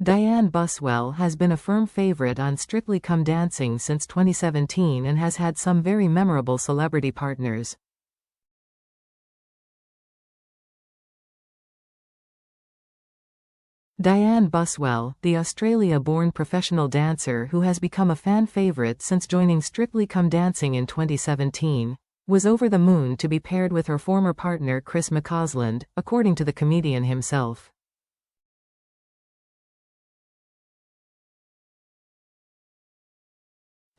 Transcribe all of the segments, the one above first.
Dianne Buswell has been a firm favorite on Strictly Come Dancing since 2017 and has had some very memorable celebrity partners. Dianne Buswell, the Australia-born professional dancer who has become a fan favorite since joining Strictly Come Dancing in 2017, was over the moon to be paired with her former partner Chris McCausland, according to the comedian himself.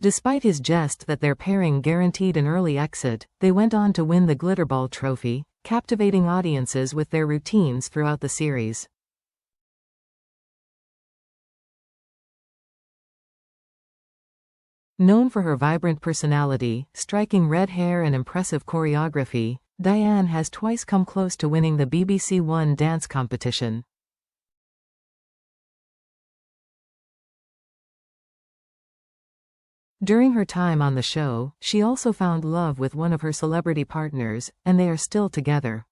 Despite his jest that their pairing guaranteed an early exit, they went on to win the Glitterball Trophy, captivating audiences with their routines throughout the series. Known for her vibrant personality, striking red hair and impressive choreography, Dianne has twice come close to winning the BBC One dance competition. During her time on the show, she also found love with one of her celebrity partners, and they are still together.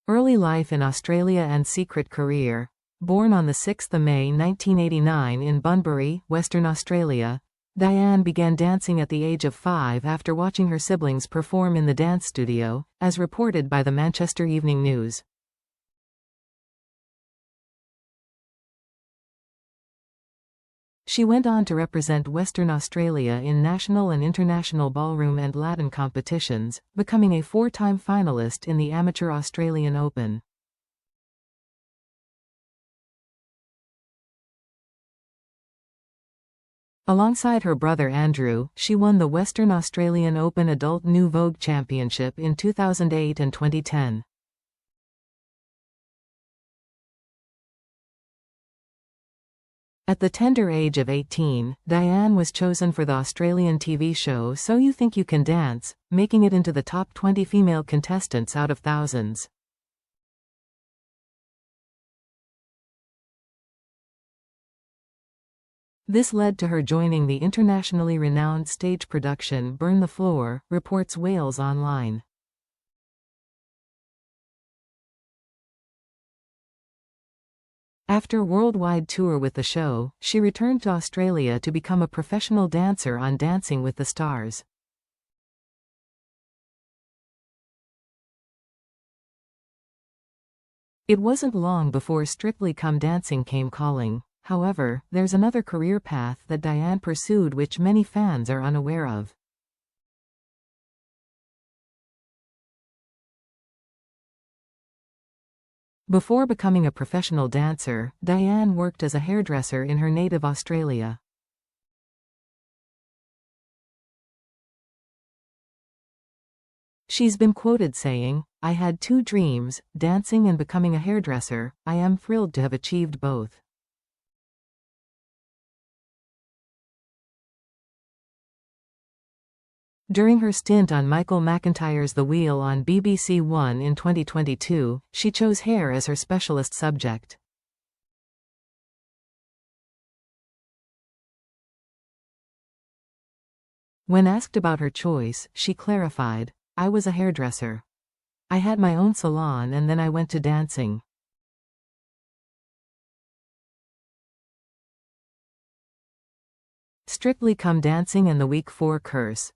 Early life in Australia and secret career. Born on 6 May 1989 in Bunbury, Western Australia, Dianne began dancing at the age of 5 after watching her siblings perform in the dance studio, as reported by the Manchester Evening News. She went on to represent Western Australia in national and international ballroom and Latin competitions, becoming a 4-time finalist in the Amateur Australian Open. Alongside her brother Andrew, she won the Western Australian Open Adult New Vogue Championship in 2008 and 2010. At the tender age of 18, Dianne was chosen for the Australian TV show So You Think You Can Dance, making it into the top 20 female contestants out of thousands. This led to her joining the internationally renowned stage production Burn the Floor, reports Wales Online. After a worldwide tour with the show, she returned to Australia to become a professional dancer on Dancing with the Stars. It wasn't long before Strictly Come Dancing came calling. However, there's another career path that Dianne pursued which many fans are unaware of. Before becoming a professional dancer, Dianne worked as a hairdresser in her native Australia. She's been quoted saying, "I had 2 dreams, dancing and becoming a hairdresser. I am thrilled to have achieved both." During her stint on Michael McIntyre's The Wheel on BBC One in 2022, she chose hair as her specialist subject. When asked about her choice, she clarified, "I was a hairdresser. I had my own salon and then I went to dancing." Strictly Come Dancing and the Week 4 Curse.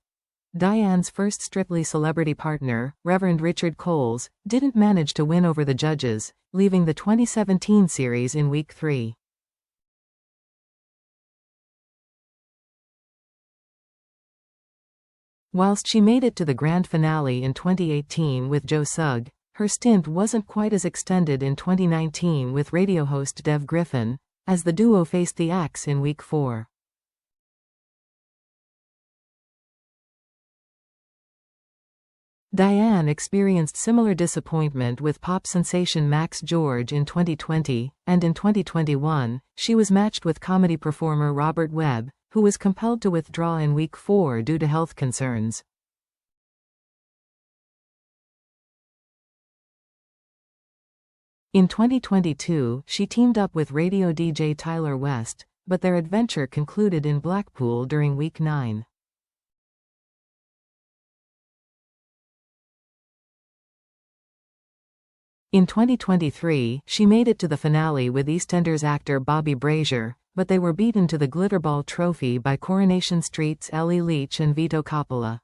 Dianne's first Strictly celebrity partner, Reverend Richard Coles, didn't manage to win over the judges, leaving the 2017 series in Week 3. Whilst she made it to the grand finale in 2018 with Joe Sugg, her stint wasn't quite as extended in 2019 with radio host Dev Griffin, as the duo faced the axe in Week 4. Dianne experienced similar disappointment with pop sensation Max George in 2020, and in 2021, she was matched with comedy performer Robert Webb, who was compelled to withdraw in Week 4 due to health concerns. In 2022, she teamed up with radio DJ Tyler West, but their adventure concluded in Blackpool during Week 9. In 2023, she made it to the finale with EastEnders actor Bobby Brazier, but they were beaten to the Glitterball trophy by Coronation Street's Ellie Leach and Vito Coppola.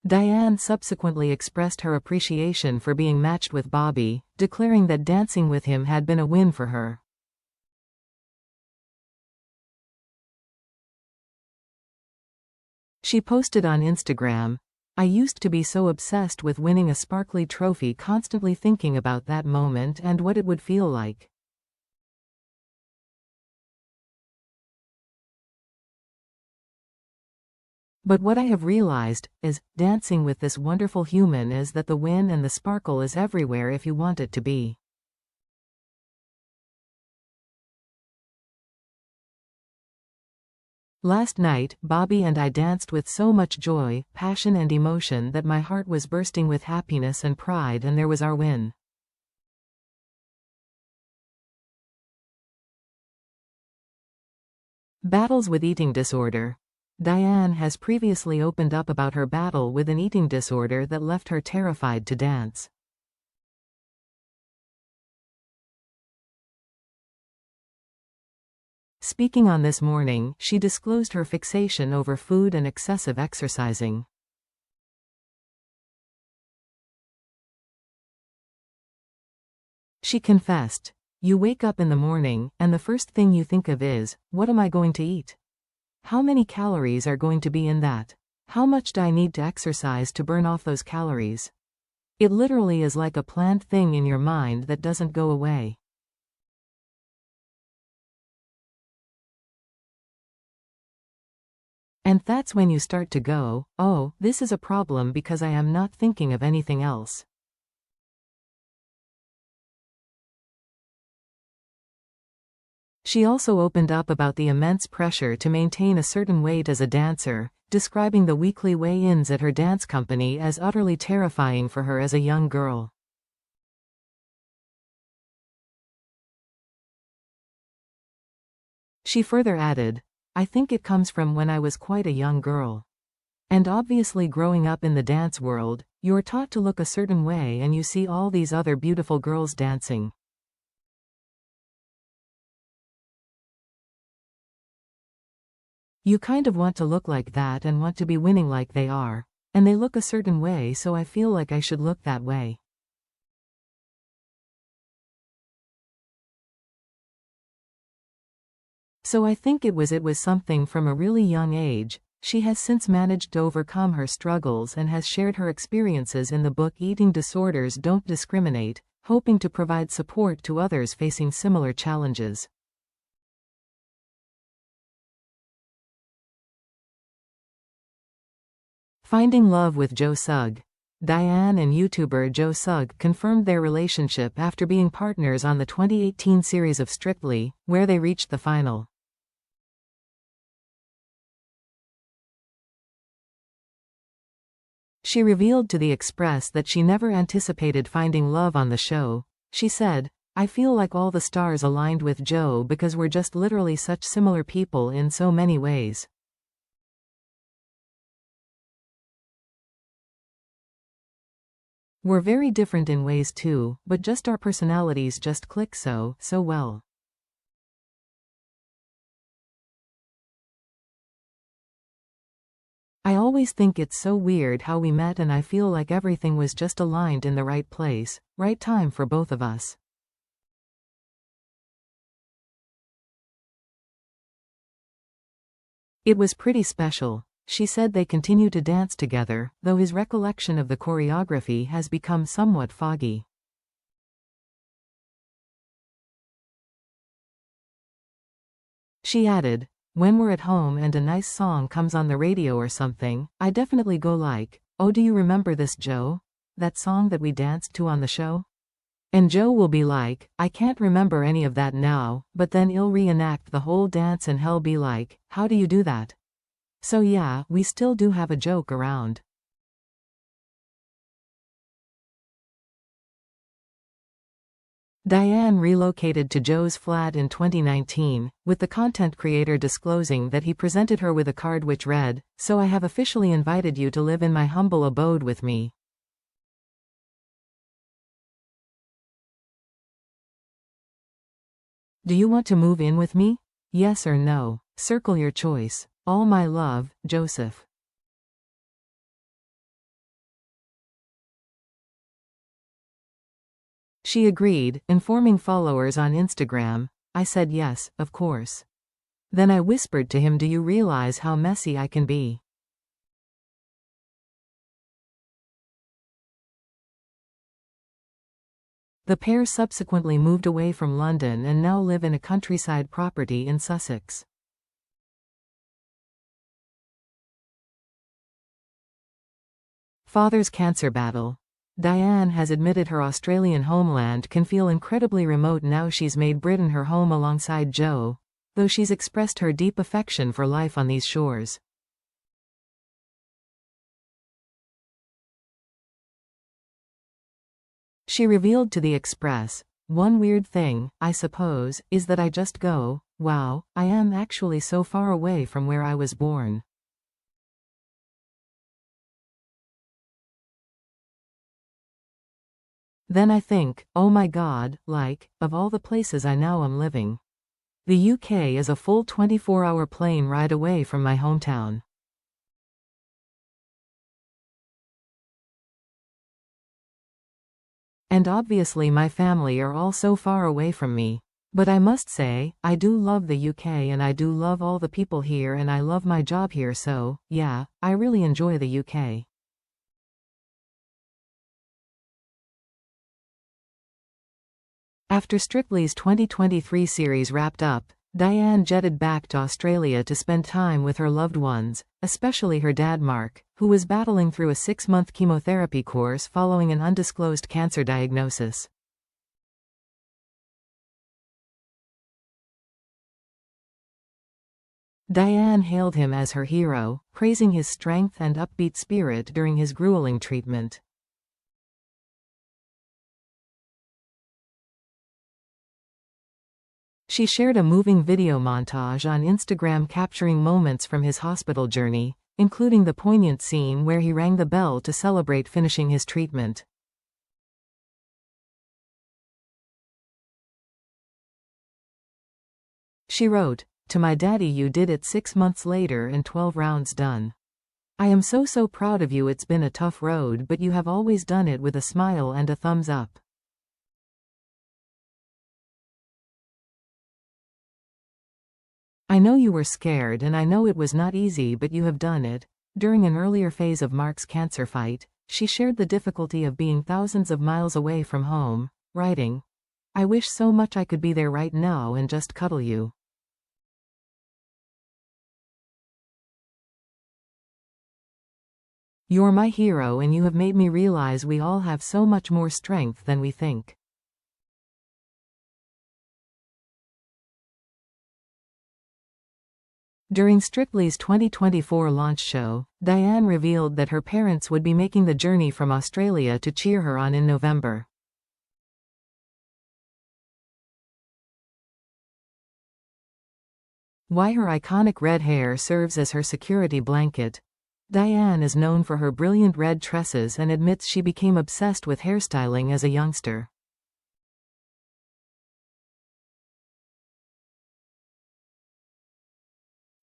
Dianne subsequently expressed her appreciation for being matched with Bobby, declaring that dancing with him had been a win for her. She posted on Instagram, "I used to be so obsessed with winning a sparkly trophy, constantly thinking about that moment and what it would feel like. But what I have realized is, dancing with this wonderful human is that the win and the sparkle is everywhere if you want it to be." Last night, Bobby and I danced with so much joy, passion and emotion that my heart was bursting with happiness and pride, and there was our win. Battles with eating disorder. Dianne has previously opened up about her battle with an eating disorder that left her terrified to dance. Speaking on This Morning, she disclosed her fixation over food and excessive exercising. She confessed, "You wake up in the morning, and the first thing you think of is, what am I going to eat? How many calories are going to be in that? How much do I need to exercise to burn off those calories?" It literally is like a planned thing in your mind that doesn't go away. And that's when you start to go, "Oh, this is a problem because I am not thinking of anything else." She also opened up about the immense pressure to maintain a certain weight as a dancer, describing the weekly weigh-ins at her dance company as utterly terrifying for her as a young girl. She further added, "I think it comes from when I was quite a young girl. And obviously growing up in the dance world, you're taught to look a certain way and you see all these other beautiful girls dancing. You kind of want to look like that and want to be winning like they are. And they look a certain way, so I feel like I should look that way." So I think it was something from a really young age. She has since managed to overcome her struggles and has shared her experiences in the book Eating Disorders Don't Discriminate, hoping to provide support to others facing similar challenges. Finding love with Joe Sugg. Dianne and YouTuber Joe Sugg confirmed their relationship after being partners on the 2018 series of Strictly, where they reached the final. She revealed to The Express that she never anticipated finding love on the show. She said, "I feel like all the stars aligned with Joe because we're just literally such similar people in so many ways. We're very different in ways too, but just our personalities just click so well." "I always think it's so weird how we met, and I feel like everything was just aligned in the right place, right time for both of us." "It was pretty special." She said they continue to dance together, though his recollection of the choreography has become somewhat foggy. She added, "When we're at home and a nice song comes on the radio or something, I definitely go like, 'Oh, do you remember this, Joe? That song that we danced to on the show?' And Joe will be like, 'I can't remember any of that now,' but then he'll reenact the whole dance and he'll be like, 'How do you do that?' So yeah, we still do have a joke around." Dianne relocated to Joe's flat in 2019, with the content creator disclosing that he presented her with a card which read, "So I have officially invited you to live in my humble abode with me. Do you want to move in with me? Yes or no? Circle your choice. All my love, Joseph." She agreed, informing followers on Instagram, "I said yes, of course. Then I whispered to him, do you realize how messy I can be?" The pair subsequently moved away from London and now live in a countryside property in Sussex. Father's cancer battle. Dianne has admitted her Australian homeland can feel incredibly remote now she's made Britain her home alongside Joe, though she's expressed her deep affection for life on these shores. She revealed to The Express, "One weird thing, I suppose, is that I just go, wow, I am actually so far away from where I was born. Then I think, oh my God, like, of all the places I now am living. The UK is a full 24-hour plane ride away from my hometown." And obviously my family are all so far away from me. But I must say, I do love the UK and I do love all the people here and I love my job here, so, yeah, I really enjoy the UK. After Strictly's 2023 series wrapped up, Dianne jetted back to Australia to spend time with her loved ones, especially her dad Mark, who was battling through a 6-month chemotherapy course following an undisclosed cancer diagnosis. Dianne hailed him as her hero, praising his strength and upbeat spirit during his grueling treatment. She shared a moving video montage on Instagram capturing moments from his hospital journey, including the poignant scene where he rang the bell to celebrate finishing his treatment. She wrote, "To my daddy, you did it 6 months later and 12 rounds done. I am so proud of you. It's been a tough road, but you have always done it with a smile and a thumbs up. I know you were scared and I know it was not easy, but you have done it." During an earlier phase of Mark's cancer fight, she shared the difficulty of being thousands of miles away from home, writing, "I wish so much I could be there right now and just cuddle you. You're my hero and you have made me realize we all have so much more strength than we think." During Strictly's 2024 launch show, Dianne revealed that her parents would be making the journey from Australia to cheer her on in November. Why her iconic red hair serves as her security blanket. Dianne is known for her brilliant red tresses and admits she became obsessed with hairstyling as a youngster.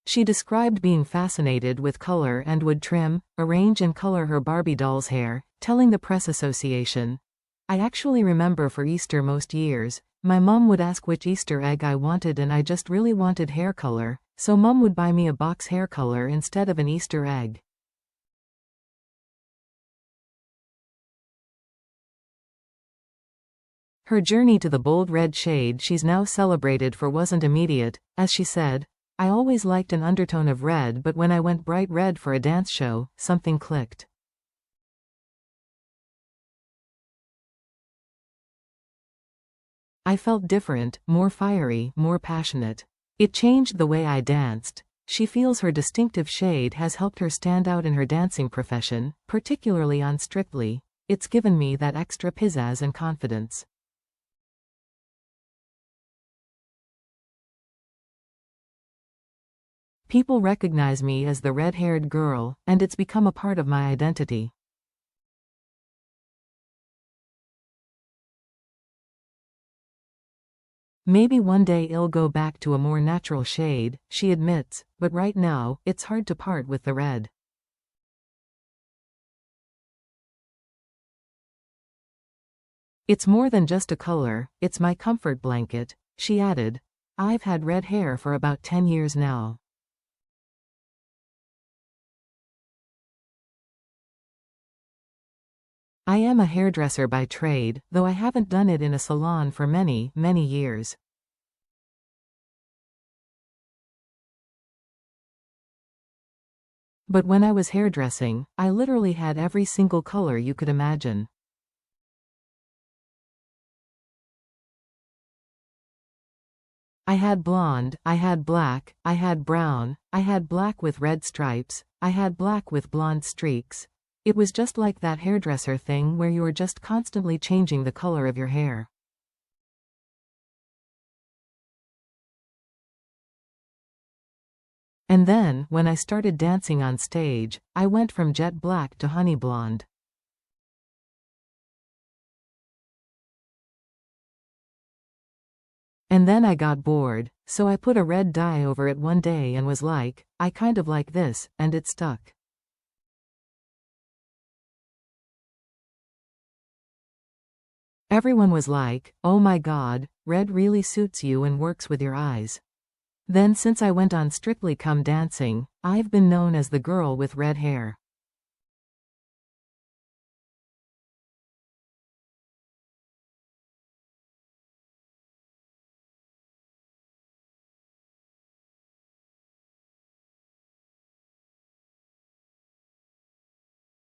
She described being fascinated with color and would trim, arrange and color her Barbie doll's hair, telling the Press Association, "I actually remember for Easter most years, my mum would ask which Easter egg I wanted and I just really wanted hair color, so mum would buy me a box hair color instead of an Easter egg." Her journey to the bold red shade she's now celebrated for wasn't immediate, as she said, "I always liked an undertone of red, but when I went bright red for a dance show, something clicked. I felt different, more fiery, more passionate. It changed the way I danced." She feels her distinctive shade has helped her stand out in her dancing profession, particularly on Strictly. "It's given me that extra pizzazz and confidence." People recognize me as the red-haired girl, and it's become a part of my identity. Maybe one day it'll go back to a more natural shade, she admits, but right now, it's hard to part with the red. It's more than just a color, it's my comfort blanket, she added. I've had red hair for about 10 years now. I am a hairdresser by trade, though I haven't done it in a salon for many, many years. But when I was hairdressing, I literally had every single color you could imagine. I had blonde, I had black, I had brown, I had black with red stripes, I had black with blonde streaks. It was just like that hairdresser thing where you are just constantly changing the color of your hair. And then, when I started dancing on stage, I went from jet black to honey blonde. And then I got bored, so I put a red dye over it one day and was like, I kind of like this, and it stuck. Everyone was like, oh my god, red really suits you and works with your eyes. Then since I went on Strictly Come Dancing, I've been known as the girl with red hair.